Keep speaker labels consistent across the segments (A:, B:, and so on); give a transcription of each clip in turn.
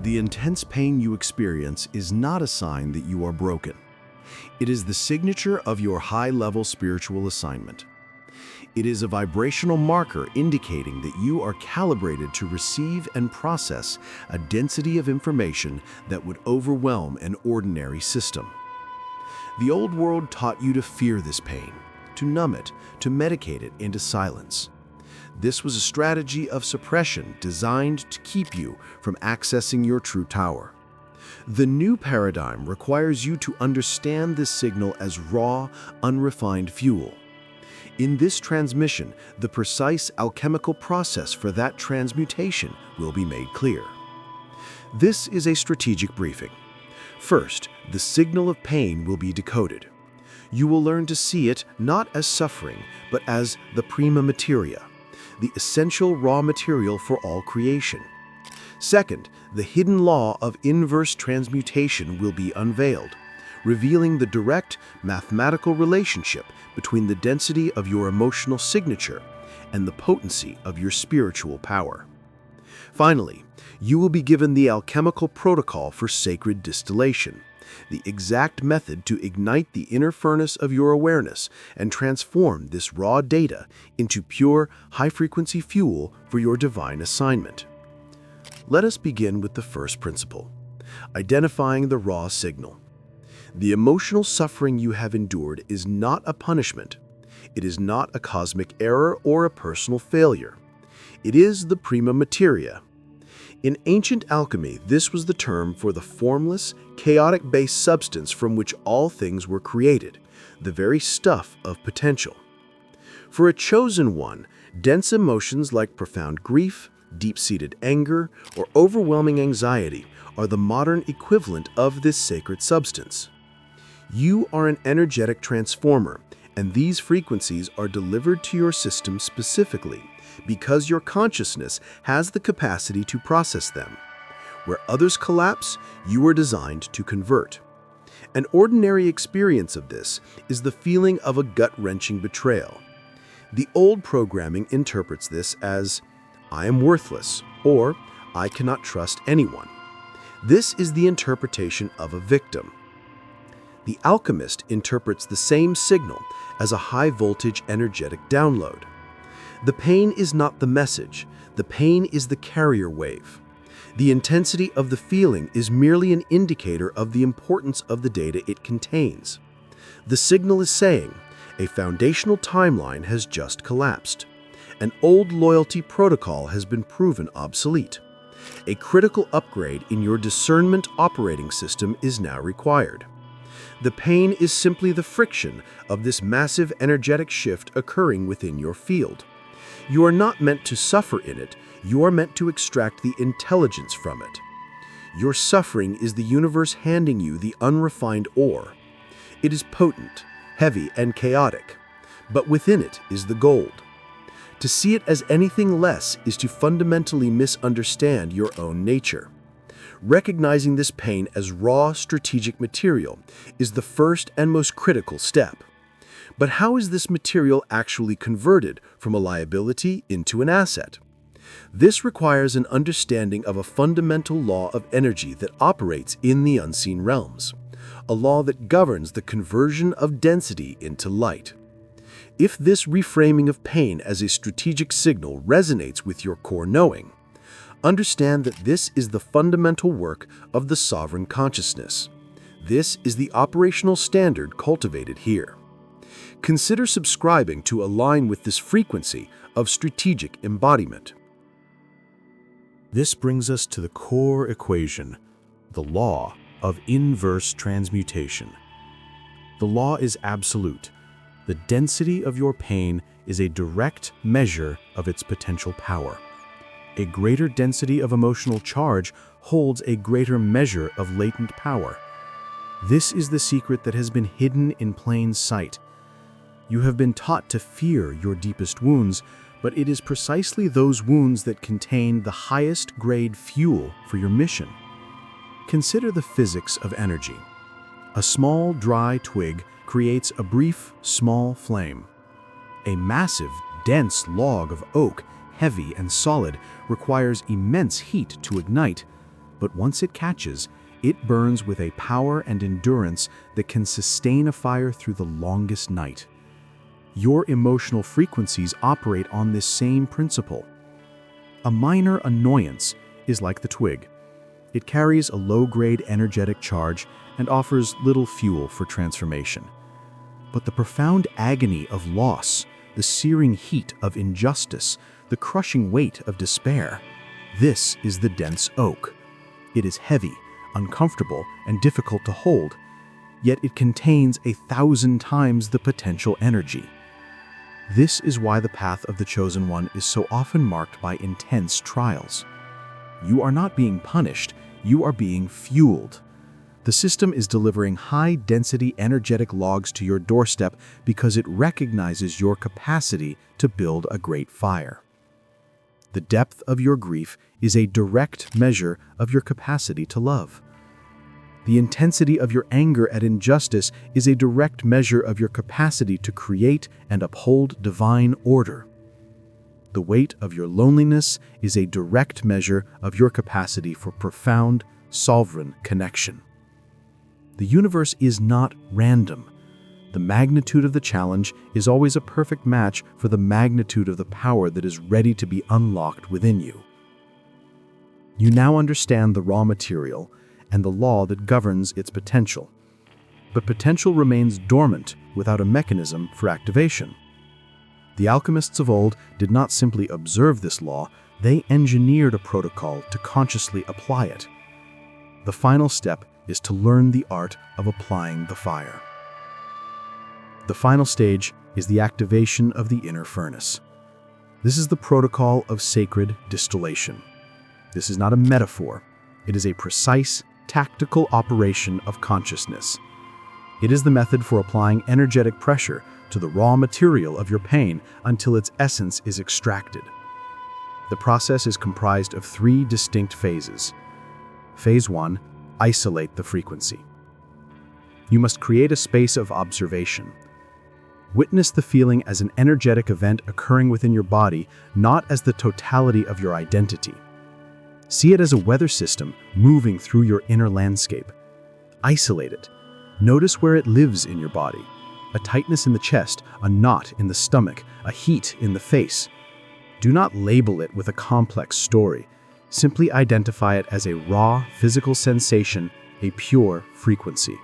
A: The intense pain you experience is not a sign that you are broken. It is the signature of your high-level spiritual assignment. It is a vibrational marker indicating that you are calibrated to receive and process a density of information that would overwhelm an ordinary system. The old world taught you to fear this pain, to numb it, to medicate it into silence. This was a strategy of suppression designed to keep you from accessing your true power. The new paradigm requires you to understand this signal as raw, unrefined fuel. In this transmission, the precise alchemical process for that transmutation will be made clear. This is a strategic briefing. First, the signal of pain will be decoded. You will learn to see it not as suffering, but as the Prima Materia, the essential raw material for all creation. Second, the hidden law of inverse transmutation will be unveiled, revealing the direct mathematical relationship between the density of your emotional signature and the potency of your spiritual power. Finally, you will be given the alchemical protocol for sacred distillation, the exact method to ignite the inner furnace of your awareness and transform this raw data into pure, high-frequency fuel for your divine assignment. Let us begin with the first principle, identifying the raw signal. The emotional suffering you have endured is not a punishment. It is not a cosmic error or a personal failure. It is the Prima Materia. In ancient alchemy, this was the term for the formless, chaotic-based substance from which all things were created, the very stuff of potential. For a chosen one, dense emotions like profound grief, deep-seated anger, or overwhelming anxiety are the modern equivalent of this sacred substance. You are an energetic transformer, and these frequencies are delivered to your system specifically because your consciousness has the capacity to process them. Where others collapse, you are designed to convert. An ordinary experience of this is the feeling of a gut-wrenching betrayal. The old programming interprets this as, "I am worthless," or "I cannot trust anyone." This is the interpretation of a victim. The alchemist interprets the same signal as a high-voltage energetic download. The pain is not the message, the pain is the carrier wave. The intensity of the feeling is merely an indicator of the importance of the data it contains. The signal is saying, a foundational timeline has just collapsed. An old loyalty protocol has been proven obsolete. A critical upgrade in your discernment operating system is now required. The pain is simply the friction of this massive energetic shift occurring within your field. You are not meant to suffer in it, you are meant to extract the intelligence from it. Your suffering is the universe handing you the unrefined ore. It is potent, heavy, and chaotic, but within it is the gold. To see it as anything less is to fundamentally misunderstand your own nature. Recognizing this pain as raw, strategic material is the first and most critical step. But how is this material actually converted from a liability into an asset? This requires an understanding of a fundamental law of energy that operates in the unseen realms, a law that governs the conversion of density into light. If this reframing of pain as a strategic signal resonates with your core knowing, understand that this is the fundamental work of the sovereign consciousness. This is the operational standard cultivated here. Consider subscribing to align with this frequency of strategic embodiment. This brings us to the core equation, the law of inverse transmutation. The law is absolute. The density of your pain is a direct measure of its potential power. A greater density of emotional charge holds a greater measure of latent power. This is the secret that has been hidden in plain sight. You have been taught to fear your deepest wounds, but it is precisely those wounds that contain the highest grade fuel for your mission. Consider the physics of energy. A small, dry twig creates a brief, small flame. A massive, dense log of oak, heavy and solid, requires immense heat to ignite, But once it catches, it burns with a power and endurance that can sustain a fire through the longest night. Your emotional frequencies operate on this same principle. A minor annoyance is like the twig. It carries a low-grade energetic charge and offers little fuel for transformation. But the profound agony of loss, the searing heat of injustice, the crushing weight of despair, this is the dense oak. It is heavy, uncomfortable, and difficult to hold, yet it contains 1,000 times the potential energy. This is why the path of the Chosen One is so often marked by intense trials. You are not being punished, you are being fueled. The system is delivering high-density energetic logs to your doorstep because it recognizes your capacity to build a great fire. The depth of your grief is a direct measure of your capacity to love. The intensity of your anger at injustice is a direct measure of your capacity to create and uphold divine order. The weight of your loneliness is a direct measure of your capacity for profound, sovereign connection. The universe is not random. The magnitude of the challenge is always a perfect match for the magnitude of the power that is ready to be unlocked within you. You now understand the raw material and the law that governs its potential. But potential remains dormant without a mechanism for activation. The alchemists of old did not simply observe this law, they engineered a protocol to consciously apply it. The final step is to learn the art of applying the fire. The final stage is the activation of the inner furnace. This is the protocol of sacred distillation. This is not a metaphor. It is a precise, tactical operation of consciousness. It is the method for applying energetic pressure to the raw material of your pain until its essence is extracted. The process is comprised of 3 distinct phases. Phase 1, isolate the frequency. You must create a space of observation. Witness the feeling as an energetic event occurring within your body, not as the totality of your identity. See it as a weather system moving through your inner landscape. Isolate it. Notice where it lives in your body. A tightness in the chest, a knot in the stomach, a heat in the face. Do not label it with a complex story. Simply identify it as a raw physical sensation, a pure frequency.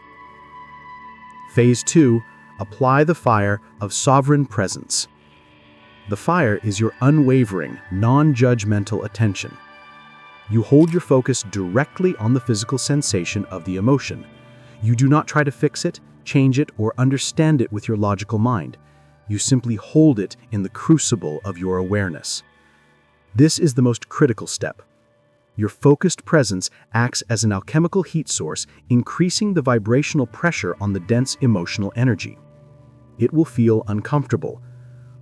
A: Phase 2, apply the fire of sovereign presence. The fire is your unwavering, non-judgmental attention. You hold your focus directly on the physical sensation of the emotion. You do not try to fix it, change it, or understand it with your logical mind. You simply hold it in the crucible of your awareness. This is the most critical step. Your focused presence acts as an alchemical heat source, increasing the vibrational pressure on the dense emotional energy. It will feel uncomfortable.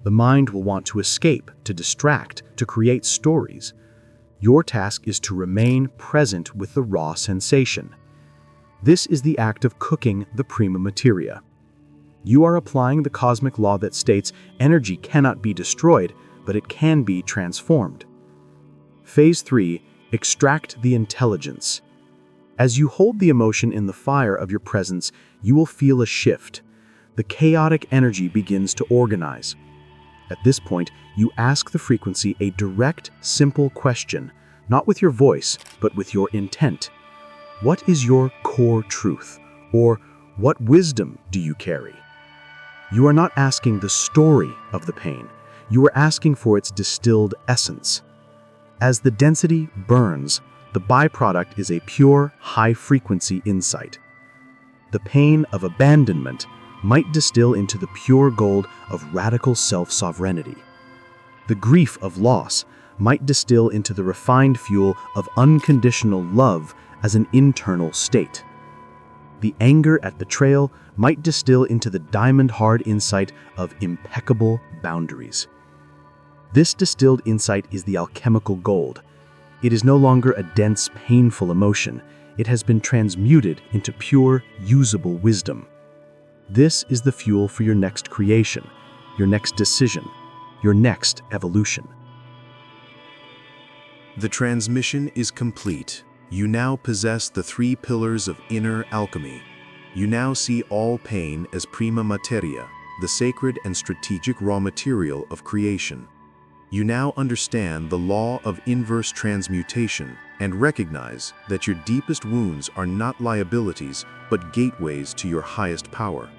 A: The mind will want to escape, to distract, to create stories. Your task is to remain present with the raw sensation. This is the act of cooking the Prima Materia. You are applying the cosmic law that states energy cannot be destroyed, but it can be transformed. Phase 3, extract the intelligence. As you hold the emotion in the fire of your presence, you will feel a shift. The chaotic energy begins to organize. At this point, you ask the frequency a direct, simple question, not with your voice, but with your intent. What is your core truth? Or what wisdom do you carry? You are not asking the story of the pain. You are asking for its distilled essence. As the density burns, the byproduct is a pure, high-frequency insight. The pain of abandonment might distill into the pure gold of radical self-sovereignty. The grief of loss might distill into the refined fuel of unconditional love as an internal state. The anger at betrayal might distill into the diamond-hard insight of impeccable boundaries. This distilled insight is the alchemical gold. It is no longer a dense, painful emotion. It has been transmuted into pure, usable wisdom. This is the fuel for your next creation, your next decision, your next evolution.
B: The transmission is complete.
A: You now possess the 3 pillars of inner alchemy. You now see all pain as Prima Materia, the sacred and strategic raw material of creation. You now understand the law of inverse transmutation and recognize that your deepest wounds are not liabilities but gateways to your highest power.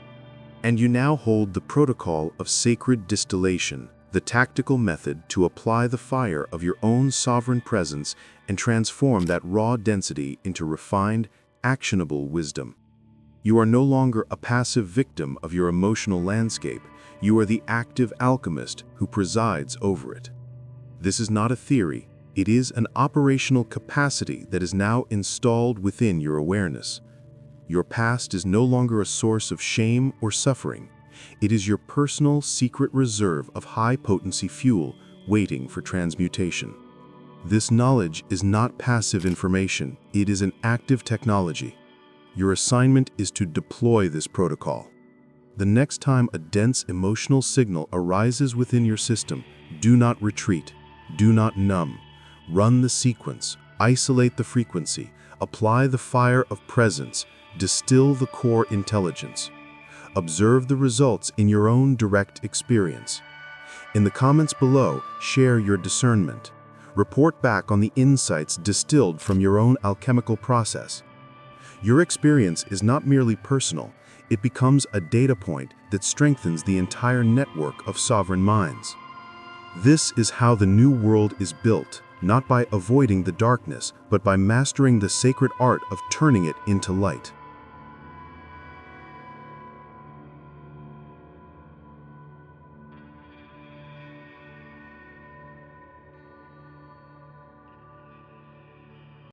A: And you now hold the protocol of sacred distillation, the tactical method to apply the fire of your own sovereign presence and transform that raw density into refined, actionable wisdom. You are no longer a passive victim of your emotional landscape. You are the active alchemist who presides over it. This is not a theory. It is an operational capacity that is now installed within your awareness. Your past is no longer a source of shame or suffering. It is your personal secret reserve of high-potency fuel waiting for transmutation. This knowledge is not passive information. It is an active technology. Your assignment is to deploy this protocol. The next time a dense emotional signal arises within your system, do not retreat, do not numb. Run the sequence, isolate the frequency, apply the fire of presence, distill the core intelligence. Observe the results in your own direct experience. In the comments below, share your discernment. Report back on the insights distilled from your own alchemical process. Your experience is not merely personal. It becomes a data point that strengthens the entire network of sovereign minds. This is how the new world is built, not by avoiding the darkness, but by mastering the sacred art of turning it into light.